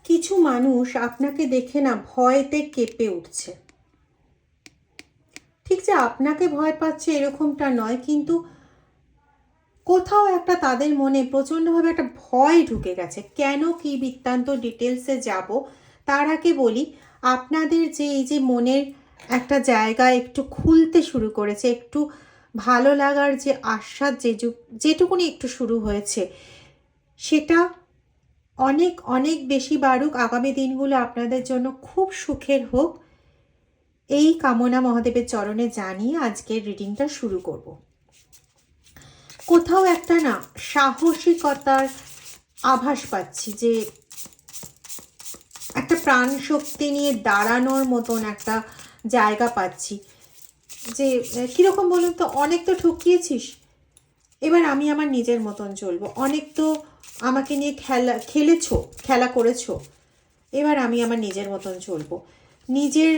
কিছু মানুষ আপনাকে দেখে না ভয়তে কেঁপে উঠছে। ঠিক যে আপনাকে ভয় পাচ্ছে এরকমটা নয়, কিন্তু কোথাও একটা তাদের মনে প্রচণ্ডভাবে একটা ভয় ঢুকে গেছে। কেন, কি বৃত্তান্ত, ডিটেলসে যাব। তার আগে বলি, আপনাদের যে এই যে মনের একটা জায়গা একটু খুলতে শুরু করেছে, একটু ভালো লাগার যে আশ্বাস যেটুকুনি একটু শুরু হয়েছে, সেটা অনেক অনেক বেশি বাড়ুক। আগামী দিনগুলো আপনাদের জন্য খুব সুখের হোক, এই কামনা মহাদেবের চরণে জানিয়ে আজকের রিডিংটা শুরু করব। কোথাও একটা না সাহসিকতার আভাস পাচ্ছি, যে একটা প্রাণ শক্তি নিয়ে দাঁড়ানোর মতন একটা জায়গা পাচ্ছি। যে কীরকম বলুন তো, অনেক তো ঠকিয়েছিস, এবার আমি আমার নিজের মতন চলবো। অনেক তো আমাকে নিয়ে খেলা করেছো, এবার আমি আমার নিজের মতন চলবো। নিজের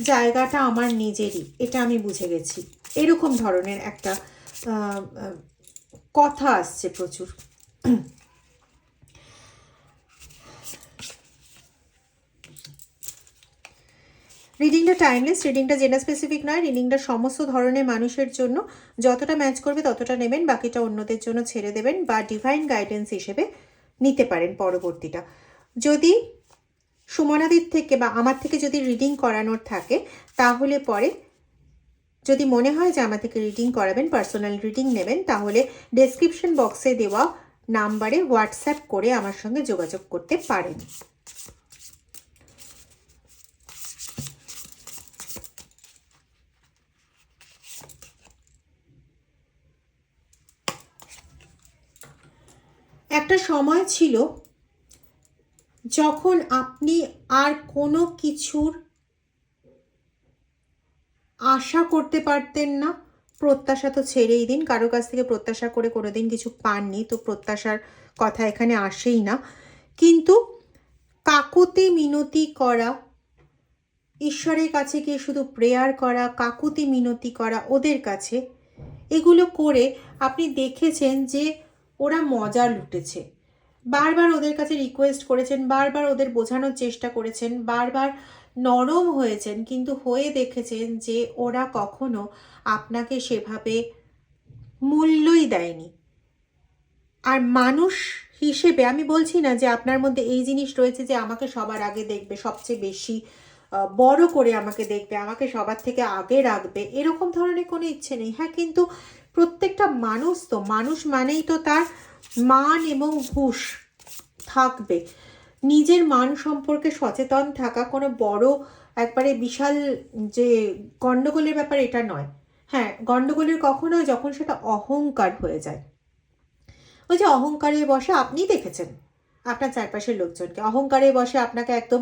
জায়গাটা আমার নিজেরই, এটা আমি বুঝে গেছি। এরকম ধরনের একটা কথা আসছে প্রচুর। রিডিংটা টাইমলেস, রিডিংটা জেন্ডার স্পেসিফিক নয়, রিডিংটা সমস্ত ধরনের মানুষের জন্য। যতটা ম্যাচ করবে ততটা নেবেন, বাকিটা অন্যদের জন্য ছেড়ে দেবেন বা ডিভাইন গাইডেন্স হিসেবে নিতে পারেন পরবর্তীটা। যদি সুমনাদির থেকে বা আমার থেকে যদি রিডিং করানোর থাকে, তাহলে পরে যদি মনে হয় যে আমার থেকে রিডিং করাবেন, পার্সোনাল রিডিং নেবেন, তাহলে ডেসক্রিপশন বক্সে দেওয়া নাম্বারে হোয়াটসঅ্যাপ করে আমার সঙ্গে যোগাযোগ করতে পারেন। একটা সময় ছিল যখন আপনি আর কোনো কিছুর আশা করতে পারতেন না। প্রত্যাশা তো ছেড়েই দিন, কারো কাছ থেকে প্রত্যাশা করে কোনোদিন কিছু পাননি, তো প্রত্যাশার কথা এখানে আসেই না। কিন্তু কাকুতি মিনতি করা, ঈশ্বরের কাছে গিয়ে শুধু প্রেয়ার করা, কাকুতি মিনতি করা ওদের কাছে, এগুলো করে আপনি দেখেছেন যে ওরা মজা লুটেছে। বারবার ওদের কাছে রিকোয়েস্ট করেছেন, বারবার ওদের বোঝানোর চেষ্টা করেছেন, বারবার নরম হয়েছেন, কিন্তু হয়ে দেখেছেন যে ওরা কখনো আপনাকে সেভাবে মূল্যই দেয়নি। আর মানুষ হিসেবে আমি বলছি না যে আপনার মধ্যে এই জিনিস রয়েছে যে আমাকে সবার আগে দেখবে, সবচেয়ে বেশি বড় করে আমাকে দেখবে, আমাকে সবার থেকে আগে রাখবে, এরকম ধরনের কোনো ইচ্ছে নেই। হ্যাঁ, কিন্তু প্রত্যেকটা মানুষ তো মানুষ মানেই তো তার মান এবং হুঁশ থাকবে। নিজের মান সম্পর্কে সচেতন থাকা কোনো বড় একবারে বিশাল যে গণ্ডগোলের ব্যাপার এটা নয়। হ্যাঁ, গণ্ডগোলের কখনো যখন সেটা অহংকার হয়ে যায়। ওই যে অহংকারে বসে, আপনি দেখেছেন আপনার চারপাশের লোকজনকে অহংকারে বসে আপনাকে একদম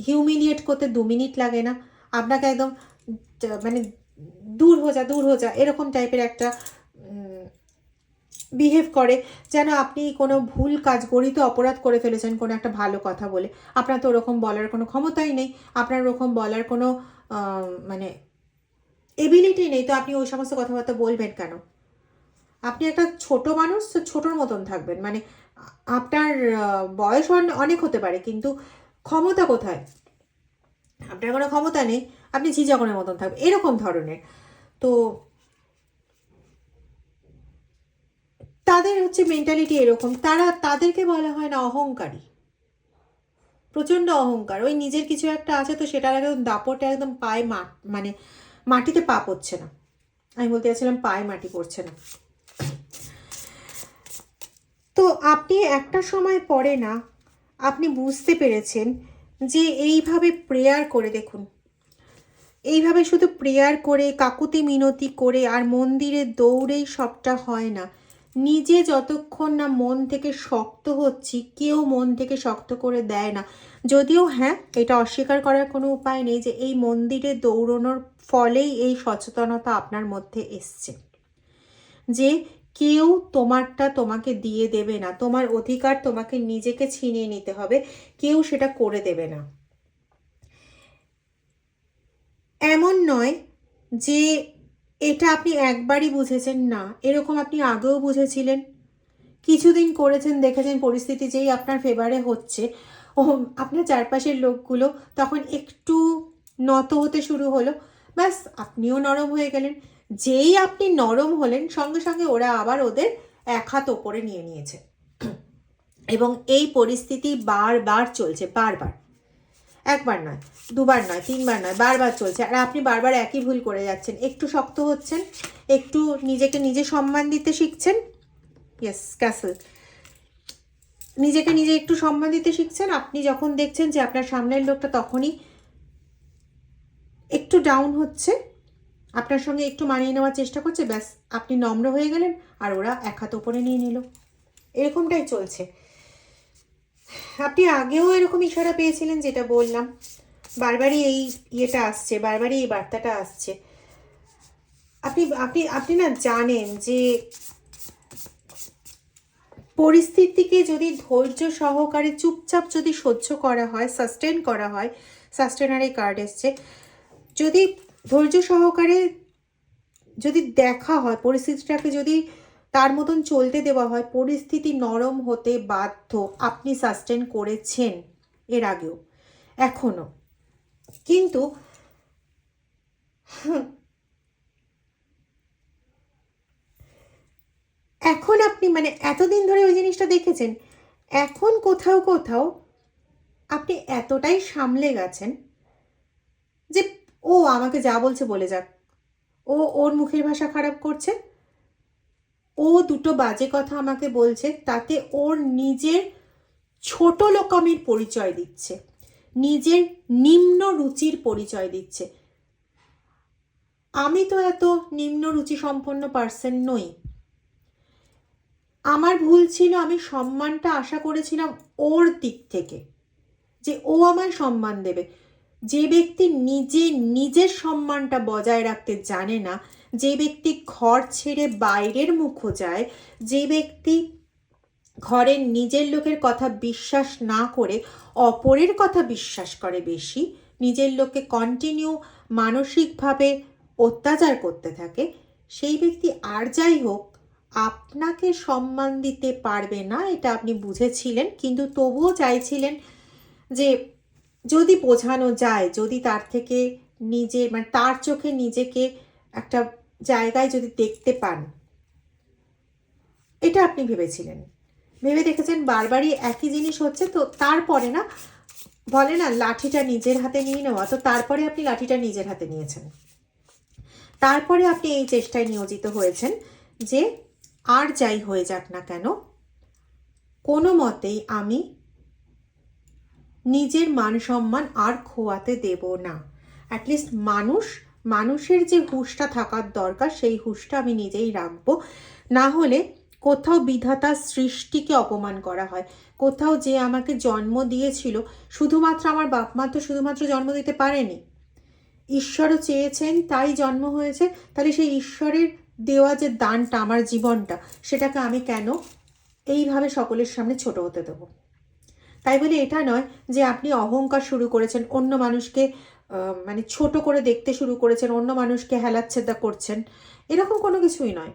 হিউমিলিয়েট করতে 2 মিনিট লাগে না, আপনাকে একদম মানে দূর হো যা এরকম টাইপের একটা বিহেভ করে, যেন আপনি কোনো ভুল কাজ, গরিত অপরাধ করে ফেলেছেন কোনো একটা ভালো কথা বলে। আপনার তো ওরকম বলার কোনো ক্ষমতাই নেই, আপনার ওরকম বলার কোনো মানে এবিলিটি নেই, তো আপনি ওই সমস্ত কথাবার্তা বলবেন কেন? আপনি একটা ছোট মানুষ, তো ছোটোর মতন থাকবেন। মানে আপনার বয়স অনেক হতে পারে, কিন্তু ক্ষমতা কোথায়? আপনার কোনো ক্ষমতা নেই, আপনি ঝিঝাকনের মতন থাকবেন, এরকম ধরনের। তো তাদের হচ্ছে মেন্টালিটি এরকম, তাদেরকে বলা হয় না অহংকারী, প্রচণ্ড অহংকার। ওই নিজের কিছু একটা আছে তো সেটার একদম দাপটে একদম পায়ে মানে মাটিতে পা পড়ছে না। আমি বলতে চাচ্ছিলাম পায়ে মাটি পড়ছে না। তো আপনি একটা সময় পরে না আপনি বুঝতে পেরেছেন যে এইভাবে প্রেয়ার করে দেখুন, এইভাবে শুধু প্রেয়ার করে কাকুতি মিনতি করে আর মন্দিরে দৌড়েই সবটা হয় না। নিজে যতক্ষণ না মন থেকে শক্ত হচ্ছি, কেউ মন থেকে শক্ত করে দেয় না। যদিও হ্যাঁ, এটা অস্বীকার করার কোনো উপায় নেই যে এই মন্দিরে দৌড়ানোর ফলেই এই সচেতনতা আপনার মধ্যে এসছে, যে কেউ তোমারটা তোমাকে দিয়ে দেবে না, তোমার অধিকার তোমাকে নিজেকে ছিনিয়ে নিতে হবে, কেউ সেটা করে দেবে না। এমন নয় যে এটা আপনি একবারই বুঝেছেন, না, এরকম আপনি আগেও বুঝেছিলেন, কিছুদিন করেছেন, দেখেছেন পরিস্থিতি যেই আপনার ফেভারে হচ্ছে, ও আপনার চারপাশের লোকগুলো তখন একটু নত হতে শুরু হলো, ব্যাস আপনিও নরম হয়ে গেলেন। যেই আপনি নরম হলেন সঙ্গে সঙ্গে ওরা আবার ওদের এক হাত ওপরে নিয়ে নিয়েছে। এবং এই পরিস্থিতি বারবার চলছে, বারবার, একবার নয়, দুবার নয়, তিনবার নয়, বারবার চলছে। আর আপনি বারবার একই ভুল করে যাচ্ছেন, একটু শক্ত হচ্ছেন, একটু নিজেকে নিজে সম্মান দিতে শিখছেন। Yes, castle. নিজেকে নিজে একটু সম্মান দিতে শিখছেন। আপনি যখন দেখছেন যে আপনার সামনের লোকটা তখনই একটু ডাউন হচ্ছে, আপনার সঙ্গে একটু মানিয়ে নেওয়ার চেষ্টা করছে, ব্যাস আপনি নম্র হয়ে গেলেন আর ওরা এক হাত ওপরে নিয়ে নিল। এরকমটাই চলছে। আপনি আগেও এরকম ইশারা পেয়েছিলেন, যেটা বললাম, বারবারই এই ইয়েটা আসছে, বারবারই এই বার্তাটা আসছে। আপনি আপনি আপনি না জানেন যে পরিস্থিতিকে যদি ধৈর্য সহকারে চুপচাপ যদি সহ্য করা হয়, সাস্টেন করা হয়, সাস্টেনারি কার্ড এসছে, যদি ধৈর্য সহকারে যদি দেখা হয়, পরিস্থিতিটাকে যদি তার মতন চলতে দেওয়া হয়, পরিস্থিতি নরম হতে বাধ্য। আপনি সাস্টেন করেছেন এর আগেও, এখনো। কিন্তু এখন আপনি মানে এতদিন ধরে ওই জিনিসটা দেখেছেন, এখন কোথাও কোথাও আপনি এতটাই সামলে গেছেন যে ও আমাকে যা বলছে বলে যাক, ও ওর মুখের ভাষা খারাপ করছে, ও দুটো বাজে কথা আমাকে বলছে, তাতে ওর নিজের ছোট লোকামির পরিচয় দিচ্ছে, নিজের নিম্ন রুচির পরিচয় দিচ্ছে। আমি তো এত নিম্ন রুচি সম্পন্ন পার্সন নই। আমার ভুল ছিল, আমি সম্মানটা আশা করেছিলাম ওর দিক থেকে, যে ও আমায় সম্মান দেবে। যে ব্যক্তি নিজের সম্মানটা বজায় রাখতে জানে না, যে ব্যক্তি ঘর ছেড়ে বাইরের মুখ যায়, যে ব্যক্তি ঘরের নিজের লোকের কথা বিশ্বাস না করে অপরের কথা বিশ্বাস করে বেশি, নিজের লোককে কন্টিনিউ মানসিকভাবে অত্যাচার করতে থাকে, সেই ব্যক্তি আর যাই হোক আপনাকে সম্মান দিতে পারবে না, এটা আপনি বুঝেছিলেন। কিন্তু তবুও চাইছিলেন যে যদি বোঝানো যায়, যদি তার থেকে নিজে মানে তার চোখে নিজেকে একটা জায়গায় যদি দেখতে পান, এটা আপনি ভেবেছিলেন। ভেবে দেখেছেন বারবারই একই জিনিস হচ্ছে, তো তারপরে না বলে না লাঠিটা নিজের হাতে নিয়ে নেওয়া, তো তারপরে আপনি লাঠিটা নিজের হাতে নিয়েছেন। তারপরে আপনি এই চেষ্টায় নিয়োজিত হয়েছেন যে আর যাই হয়ে যাক না কেন, কোনো মতেই আমি নিজের মান সম্মান আর খোয়াতে দেব না। অ্যাটলিস্ট মানুষের যে হুঁশটা থাকার দরকার, সেই হুঁশটা আমি নিজেই রাখবো। না হলে কোথাও বিধাতার সৃষ্টিকে অপমান করা হয়, কোথাও যে আমাকে জন্ম দিয়েছিল, শুধুমাত্র আমার বাপ মা তো শুধুমাত্র জন্ম দিতে পারেনি, ঈশ্বরও চেয়েছেন তাই জন্ম হয়েছে। তাহলে সেই ঈশ্বরের দেওয়া যে দানটা, আমার জীবনটা, সেটাকে আমি কেন এইভাবে সকলের সামনে ছোট হতে দেবো? তাই বলে এটা নয় যে আপনি অহংকার শুরু করেছেন, অন্য মানুষকে মানে ছোট করে দেখতে শুরু করেছেন, অন্য মানুষকে হেলাচ্ছেদা করছেন, এরকম কোনো কিছুই নয়।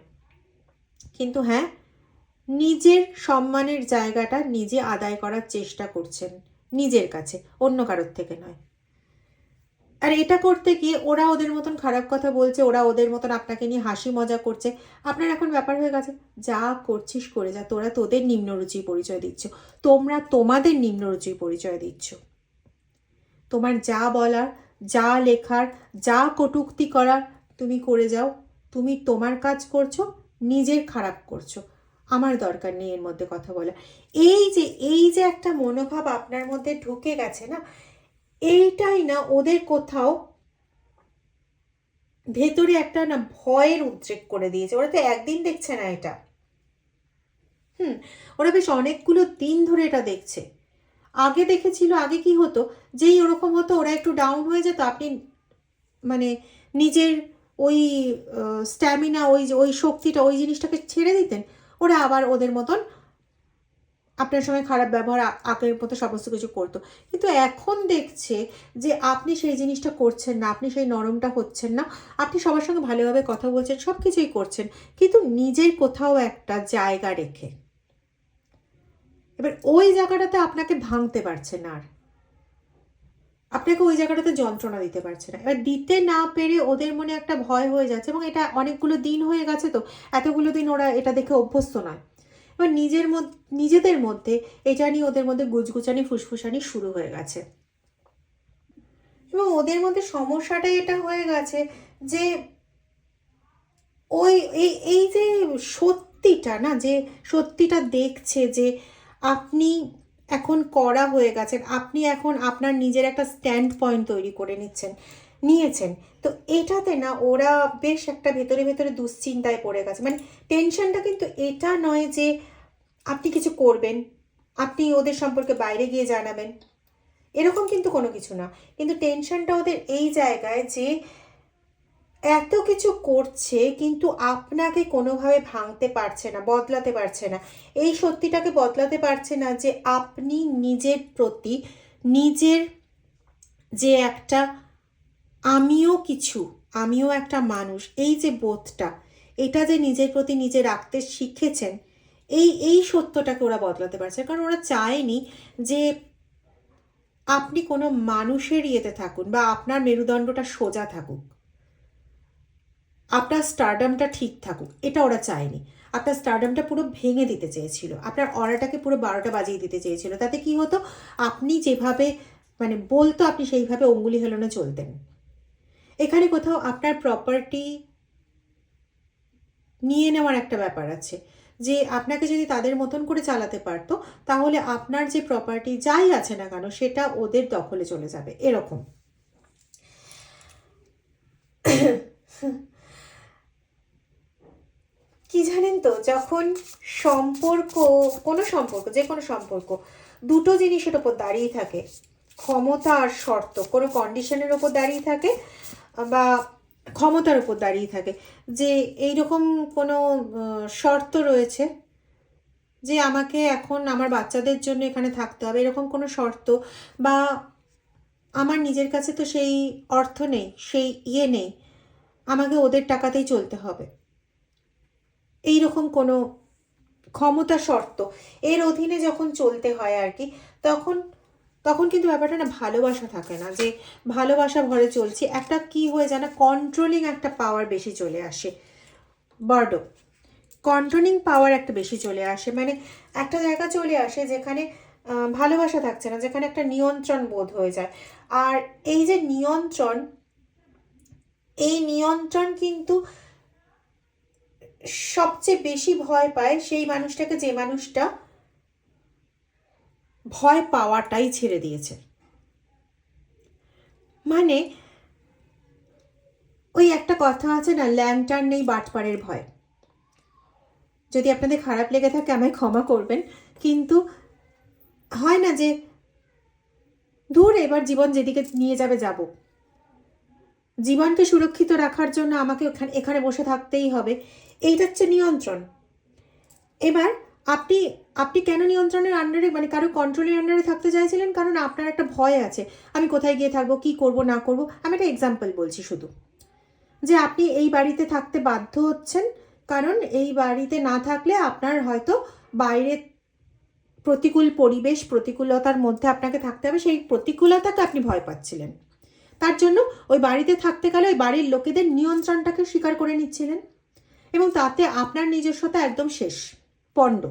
কিন্তু হ্যাঁ, নিজের সম্মানের জায়গাটা নিজে আদায় করার চেষ্টা করছেন, নিজের কাছে, অন্য কারোর থেকে নয়। আর এটা করতে গিয়ে ওরা ওদের মতন খারাপ কথা বলছে, ওরা ওদের মতন আপনাকে নিয়ে হাসি মজা করছে। আপনার এখন ব্যাপার হয়ে গেছে, যা করছিস করে যা, তোরা তোদের নিম্নরুচির পরিচয় দিচ্ছ, তোমরা তোমাদের নিম্নরুচির পরিচয় দিচ্ছ। তোমার যা বলার, যা লেখার, যা কটূক্তি করার তুমি করে যাও, তুমি তোমার কাজ করছো, নিজের খারাপ করছো, আমার দরকার নেই এর মধ্যে কথা বলা। এই যে একটা মনোভাব আপনার মধ্যে ঢুকে গেছে না, এইটাই না ওদের কোথাও ভেতরে একটা না ভয়ের উদ্রেক করে দিয়েছে। ওরা তো একদিন দেখছে না এটা, ওরা বেশ অনেকগুলো দিন ধরে এটা দেখছে। আগে দেখেছিল, আগে কি হতো, যেই ওরকম হতো ওরা একটু ডাউন হয়ে যেত, আপনি মানে নিজের ওই স্ট্যামিনা, ওই শক্তিটা, ওই জিনিসটাকে ছেড়ে দিতেন, ওরা আবার ওদের মতন আপনার সঙ্গে খারাপ ব্যবহার আগের মতো সমস্ত কিছু করতো। কিন্তু এখন দেখছে যে আপনি সেই জিনিসটা করছেন না, আপনি সেই নরমটা হচ্ছেন না, আপনি সবার সঙ্গে ভালোভাবে কথা বলছেন, সব কিছুই করছেন, কিন্তু নিজের কোথাও একটা জায়গা রেখে। এবার ওই জায়গাটাতে আপনাকে ভাঙতে পারছে না, আর আপনাকে ওই জায়গাটাতে যন্ত্রণা দিতে পারছে না। এবার দিতে না পেরে ওদের মনে একটা ভয় হয়ে যাচ্ছে, এবং এটা অনেকগুলো দিন হয়ে গেছে, তো এতগুলো দিন ওরা এটা দেখে অভ্যস্ত নয়। এবার নিজেদের মধ্যে এটা নিয়ে ওদের মধ্যে গুজগুচানি ফুসফুসানি শুরু হয়ে গেছে, এবং ওদের মধ্যে সমস্যাটাই এটা হয়ে গেছে যে ওই এই যে সত্যিটা না, যে সত্যিটা দেখছে যে আপনি এখন কড়া হয়ে গেছেন, আপনি এখন আপনার নিজের একটা স্ট্যান্ড পয়েন্ট তৈরি করে নিয়েছেন, তো এটাতে না ওরা বেশ একটা ভেতরে ভেতরে দুশ্চিন্তায় পড়ে গেছে। মানে টেনশনটা কিন্তু এটা নয় যে আপনি কিছু করবেন, আপনি ওদের সম্পর্কে বাইরে গিয়ে জানাবেন, এরকম কিন্তু কোনো কিছু না। কিন্তু টেনশনটা ওদের এই জায়গায় যে এত কিছু করছে কিন্তু আপনাকে কোনোভাবে ভাঙতে পারছে না, বদলাতে পারছে না, এই সত্যিটাকে বদলাতে পারছে না যে আপনি নিজের প্রতি নিজের যে একটা আমিও একটা মানুষ, এই যে বোধটা, এটা যে নিজের প্রতি নিজে রাখতে শিখেছেন, এই সত্যটাকে ওরা বদলাতে পারছে। কারণ ওরা চায়নি যে আপনি কোনো মানুষের ইয়েতে থাকুন বা আপনার মেরুদণ্ডটা সোজা থাকুক, আপনার স্টারডামটা ঠিক থাকুক, এটা ওরা চায়নি। আপনার স্টারডামটা পুরো ভেঙে দিতে চেয়েছিল, আপনার অরাটাকে পুরো 12টা বাজিয়ে দিতে চেয়েছিল। তাতে কি হতো, আপনি যেভাবে মানে বলতো আপনি সেইভাবে অঙ্গুলি হেলনে চলতেন। এখানে কোথাও আপনার প্রপার্টি নিয়ে নেওয়ার একটা ব্যাপার আছে, যে আপনাকে যদি তাদের মতন করে চালাতে পারতো তাহলে আপনার যে প্রপার্টি যাই আছে না কেন সেটা ওদের দখলে চলে যাবে, এরকম। কি জানেন তো, যখন যে কোনো সম্পর্ক দুটো জিনিসের ওপর দাঁড়িয়ে থাকে, ক্ষমতা আর শর্ত, কোনো কন্ডিশনের ওপর দাঁড়িয়ে থাকে বা ক্ষমতার উপর দাঁড়িয়ে থাকে, যে এইরকম কোনো শর্ত রয়েছে যে আমাকে এখন আমার বাচ্চাদের জন্য এখানে থাকতে হবে, এরকম কোনো শর্ত, বা আমার নিজের কাছে তো সেই অর্থ নেই, সেই নেই, আমাকে ওদের টাকাতেই চলতে হবে, এইরকম কোনো ক্ষমতা শর্ত, এর অধীনে যখন চলতে হয় আর কি, তখন কিন্তু ব্যাপারটা না ভালোবাসা থাকে না, যে ভালোবাসা ভরে চলছি, একটা কি হয়ে যায় না, কন্ট্রোলিং একটা পাওয়ার বেশি চলে আসে, বার্ডো কন্ট্রোলিং পাওয়ার একটা বেশি চলে আসে, মানে একটা জায়গা চলে আসে যেখানে ভালোবাসা থাকছে না, যেখানে একটা নিয়ন্ত্রণ বোধ হয়ে যায়। আর এই যে নিয়ন্ত্রণ কিন্তু সবচেয়ে বেশি ভয় পায় সেই মানুষটাকে, যে মানুষটা ভয় পাওয়াটাই ছেড়ে দিয়েছে। মানে ওই একটা কথা আছে না, ল্যান্টার্ন নেই বাটপাড়ের ভয়। যদি আপনাদের খারাপ লেগে থাকে আমায় ক্ষমা করবেন, কিন্তু হয় না যে দূর, এবার জীবন যেদিকে নিয়ে যাবে যাব, জীবনকে সুরক্ষিত রাখার জন্য আমাকে এখানে বসে থাকতেই হবে, এইটা হচ্ছে নিয়ন্ত্রণ। এবার আপনি কেন নিয়ন্ত্রণের আন্ডারে, মানে কারো কন্ট্রোলের আন্ডারে থাকতে চাইছিলেন? কারণ আপনার একটা ভয় আছে, আমি কোথায় গিয়ে থাকবো, কি করব না করব। আমি একটা এক্সাম্পল বলছি শুধু, যে আপনি এই বাড়িতে থাকতে বাধ্য হচ্ছেন, কারণ এই বাড়িতে না থাকলে আপনার হয়তো বাইরে প্রতিকূল পরিবেশ, প্রতিকূলতার মধ্যে আপনাকে থাকতে হবে, সেই প্রতিকূলতাকে আপনি ভয় পাচ্ছিলেন, তার জন্য ওই বাড়িতে থাকতে গেলে ওই বাড়ির লোকেদের নিয়ন্ত্রণটাকে স্বীকার করে নিচ্ছিলেন, এবং তাতে আপনার নিজস্বতা একদম শেষ, পণ্ড।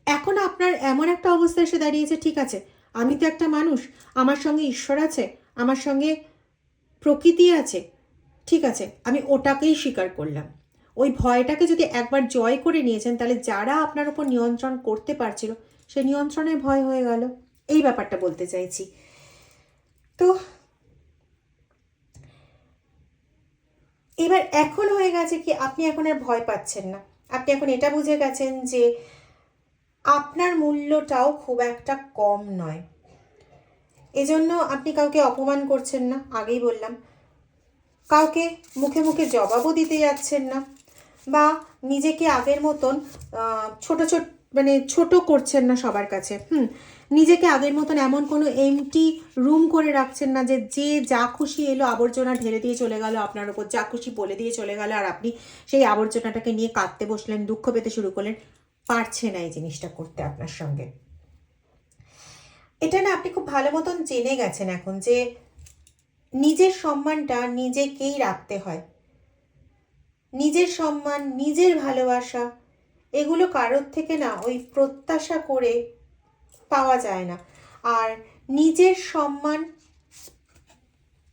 এখন আপনার এমন একটা অবস্থা এসে দাঁড়িয়েছে, ঠিক আছে আমি তো একটা মানুষ, আমার সঙ্গে ঈশ্বর আছে, আমার সঙ্গে প্রকৃতি আছে, ঠিক আছে আমি ওটাকেই স্বীকার করলাম। ওই ভয়টাকে যদি একবার জয় করে নিয়েছেন, তাহলে যারা আপনার উপর নিয়ন্ত্রণ করতে পারছিল সে নিয়ন্ত্রণের ভয় হয়ে গেল, এই ব্যাপারটা বলতে চাইছি। তো এবার এখন হয়ে গেছে কি, আপনি এখন আর ভয় পাচ্ছেন না, আপনি এখন এটা বুঝে গেছেন যে আপনার মূল্যটাও খুব একটা কম নয়, এজন্য আপনি কাউকে অপমান করছেন না, আগেই বললাম, কাউকে মুখে মুখে জবাবও দিতে যাচ্ছেন না, বা নিজেকে আগের মতন ছোট করছেন না সবার কাছে। নিজেকে আগের মতন এমন কোনো এমটি রুম করে রাখছেন না, যে যা খুশি এলো আবর্জনা ঢেলে দিয়ে চলে গেল আপনার ওপর, যা খুশি বলে দিয়ে চলে গেল, আর আপনি সেই আবর্জনাটাকে নিয়ে কাঁদতে বসলেন, দুঃখ পেতে শুরু করলেন। পারছে না এই জিনিসটা করতে আপনার সঙ্গে। এটা না আপনি খুব ভালো মতন জেনে গেছেন এখন যে নিজের সম্মানটা নিজেকেই রাখতে হয়। নিজের সম্মান, নিজের ভালোবাসা এগুলো কারোর থেকে না ওই প্রত্যাশা করে পাওয়া যায় না। আর নিজের সম্মান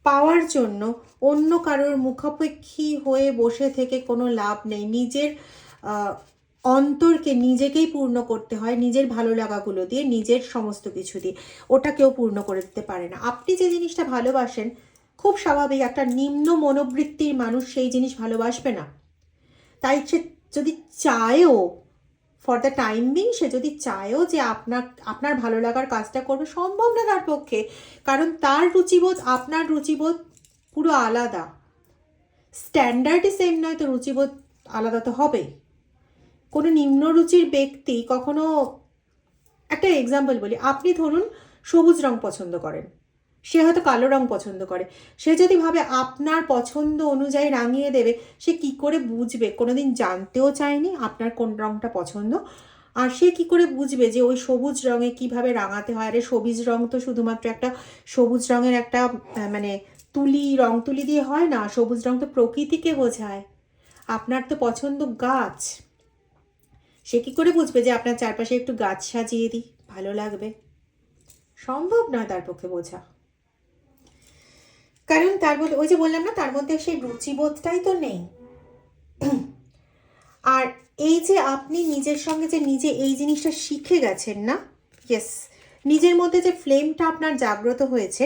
পাওয়ার জন্য অন্য কারোর মুখাপেক্ষী হয়ে বসে থেকে কোনো লাভ নেই। নিজের অন্তরকে নিজেকেই পূর্ণ করতে হয়, নিজের ভালো লাগাগুলো দিয়ে, নিজের সমস্ত কিছু দিয়ে। ওটা কেউ পূর্ণ করে দিতে পারে না। আপনি যে জিনিসটা ভালোবাসেন, খুব স্বাভাবিক একটা নিম্ন মনোবৃত্তির মানুষ সেই জিনিস ভালোবাসবে না। তাই সে যদি চায়ও, ফর দ্য টাইম বিং সে যদি চায়ও যে আপনার ভালো লাগার কাজটা করবে, সম্ভব না তার পক্ষে। কারণ তার রুচিবোধ আপনার রুচিবোধ পুরো আলাদা। স্ট্যান্ডার্ডই সেম নয় তো রুচিবোধ আলাদা তো হবেই। কোনো নিম্ন রুচির ব্যক্তি কখনো, একটা এক্সাম্পল বলি, আপনি ধরুন সবুজ রং পছন্দ করেন, সে হয়তো কালো রং পছন্দ করে। সে যদি ভাবে আপনার পছন্দ অনুযায়ী রাঙিয়ে দেবে, সে কি করে বুঝবে? কোনোদিন জানতেও চায়নি আপনার কোন রংটা পছন্দ, আর সে কি করে বুঝবে যে ওই সবুজ রঙে কিভাবে রাঙাতে হয়? আরে সবুজ রং তো শুধুমাত্র একটা সবুজ রঙের একটা মানে রং তুলি দিয়ে হয় না। সবুজ রং তো প্রকৃতিকে বোঝায়। আপনার তো পছন্দ গাছ, সে কি করে বুঝবে যে আপনার চারপাশে একটু গাছ সাজিয়ে দিই ভালো লাগবে? সম্ভব নয় তার পক্ষে বোঝা। কারণ তার মধ্যে, ওই যে বললাম না, তার মধ্যে সেই রুচিবোধটাই তো নেই। আর এই যে আপনি নিজের সঙ্গে যে নিজে এই জিনিসটা শিখে গেছেন না, ইয়েস, নিজের মধ্যে যে ফ্লেমটা আপনার জাগ্রত হয়েছে,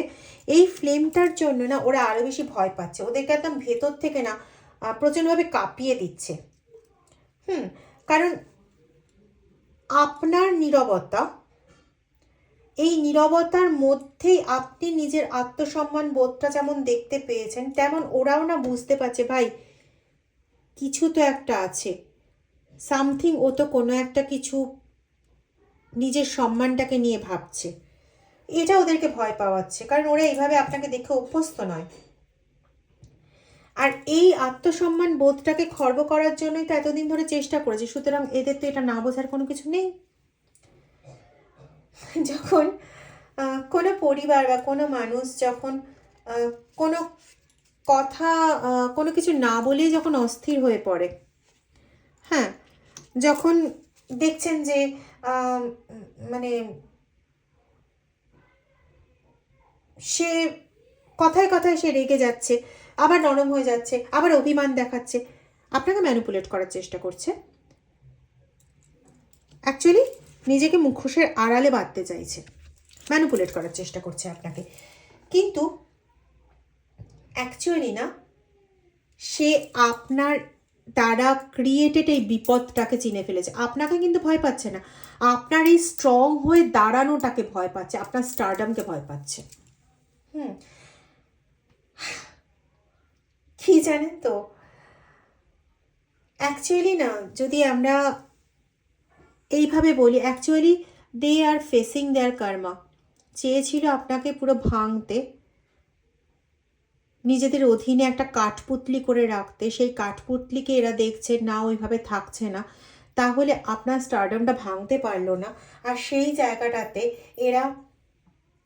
এই ফ্লেমটার জন্য না ওরা আরও বেশি ভয় পাচ্ছে। ওদেরকে একদম ভেতর থেকে না প্রচণ্ডভাবে কাঁপিয়ে দিচ্ছে। কারণ আপনার নীরবতা, এই নীরবতার মধ্যেই আপনি নিজের আত্মসম্মান বোধটা যেমন দেখতে পেয়েছেন, তেমন ওরাও না বুঝতে পারছে ভাই কিছু তো একটা আছে, সামথিং, ও তো কোনো একটা কিছু নিজের সম্মানটাকে নিয়ে ভাবছে। এটা ওদেরকে ভয় পাওয়াচ্ছে, কারণ ওরা এইভাবে আপনাকে দেখে অভ্যস্ত নয়। আর এই আত্মসম্মান বোধটাকে খর্ব করার জন্যই তো এতদিন ধরে চেষ্টা করেছে। সুতরাং এদের তো এটা না বোঝার কোনো কিছু নেই। যখন কোনো পরিবার বা কোনো মানুষ যখন কোনো কথা, কোনো কিছু না বলেই যখন অস্থির হয়ে পড়ে, হ্যাঁ, যখন দেখছেন যে মানে সে কথায় কথায় সে রেগে যাচ্ছে, আবার নরম হয়ে যাচ্ছে, আবার অভিমান দেখাচ্ছে, আপনাকে ম্যানিপুলেট করার চেষ্টা করছে, অ্যাকচুয়ালি নিজেকে মুখোশের আড়ালে বাঁধতে চাইছে, ম্যানিপুলেট করার চেষ্টা করছে আপনাকে। কিন্তু অ্যাকচুয়ালি না, সে আপনার দ্বারা ক্রিয়েটেড এই বিপদটাকে চিনে ফেলেছে। আপনাকে কিন্তু ভয় পাচ্ছে না, আপনার এই স্ট্রং হয়ে দাঁড়ানোটাকে ভয় পাচ্ছে, আপনার স্টারডামকে ভয় পাচ্ছে। কি জানেন তো, অ্যাকচুয়ালি না, যদি আমরা এইভাবে বলি, অ্যাকচুয়ালি দে আর ফেসিং দেয়ার কর্মা। চেয়েছিল আপনাকে পুরো ভাঙতে, নিজেদের অধীনে একটা কাঠপুতলি করে রাখতে। সেই কাঠপুতলিকে এরা দেখছে না ওইভাবে থাকছে না, তাহলে আপনার স্টারডামটা ভাঙতে পারলো না। আর সেই জায়গাটাতে এরা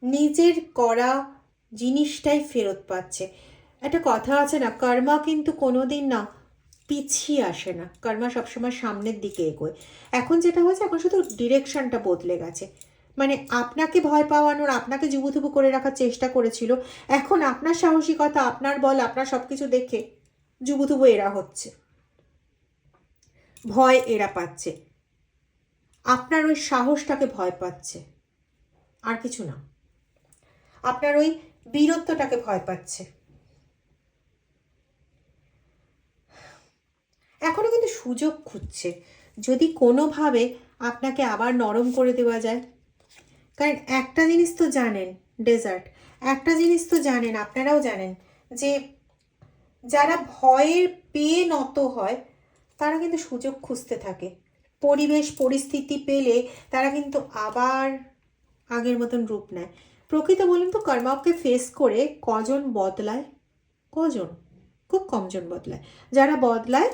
নিজের করা জিনিসটাই ফেরত পাচ্ছে। একটা কথা আছে না, কর্মা কিন্তু কোনোদিন না পিছিয়ে আসে না, কর্মা সবসময় সামনের দিকে এগোয়। এখন যেটা হয়েছে, এখন শুধু ডিরেকশনটা বদলে গেছে। মানে আপনাকে ভয় পাওয়ানোর, আপনাকে জুবুথুবু করে রাখার চেষ্টা করেছিল, এখন আপনার সাহসিকতা, আপনার বল, আপনার সব কিছু দেখে জুবুথুবু এরা হচ্ছে, ভয় এরা পাচ্ছে, আপনার ওই সাহসটাকে ভয় পাচ্ছে, আর কিছু না। আপনার ওই বীরত্বটাকে ভয় পাচ্ছে। এখনো কিন্তু সুযোগ খুঁজছে, যদি কোনোভাবে আপনাকে আবার নরম করে দেওয়া যায়। কারণ একটা জিনিস তো জানেন, ডেজার্ট, একটা জিনিস তো জানেন, আপনারাও জানেন যে যারা ভয়ের পেয়ে নত হয় তারা কিন্তু সুযোগ খুঁজতে থাকে। পরিবেশ পরিস্থিতি পেলে তারা কিন্তু আবার আগের মতন রূপ নেয়। প্রকৃত বলুন তো, কর্মাকে ফেস করে কজন বদলায়? কজন? খুব কমজন বদলায়। যারা বদলায়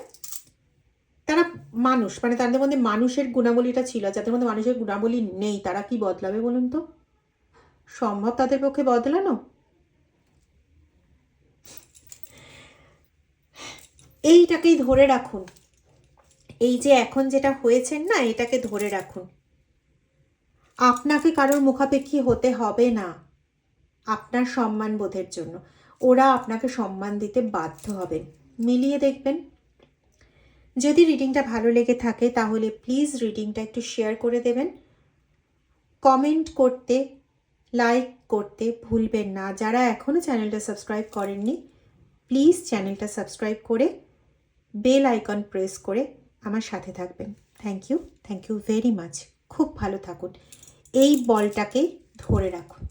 তারা মানুষ, মানে তাদের মধ্যে মানুষের গুণাবলীটা ছিল। যাদের মধ্যে মানুষের গুণাবলী নেই তারা কি বদলাবে বলুন তো? সম্ভব তাদের পক্ষে বদলানো? এইটাকেই ধরে রাখুন, এই যে এখন যেটা হয়েছেন না, এটাকে ধরে রাখুন। আপনাকে কারোর মুখাপেক্ষী হতে হবে না আপনার সম্মান বোধের জন্য, ওরা আপনাকে সম্মান দিতে বাধ্য হবেন। মিলিয়ে দেখবেন। যদি রিডিংটা ভালো লেগে থাকে তাহলে প্লিজ রিডিংটা একটু শেয়ার করে দেবেন, কমেন্ট করতে, লাইক করতে ভুলবেন না। যারা এখনও চ্যানেলটা সাবস্ক্রাইব করেননি প্লিজ চ্যানেলটা সাবস্ক্রাইব করে বেল আইকন প্রেস করে আমার সাথে থাকবেন। Thank you very much. খুব ভালো থাকুন, এই বলটাকেই ধরে রাখুন।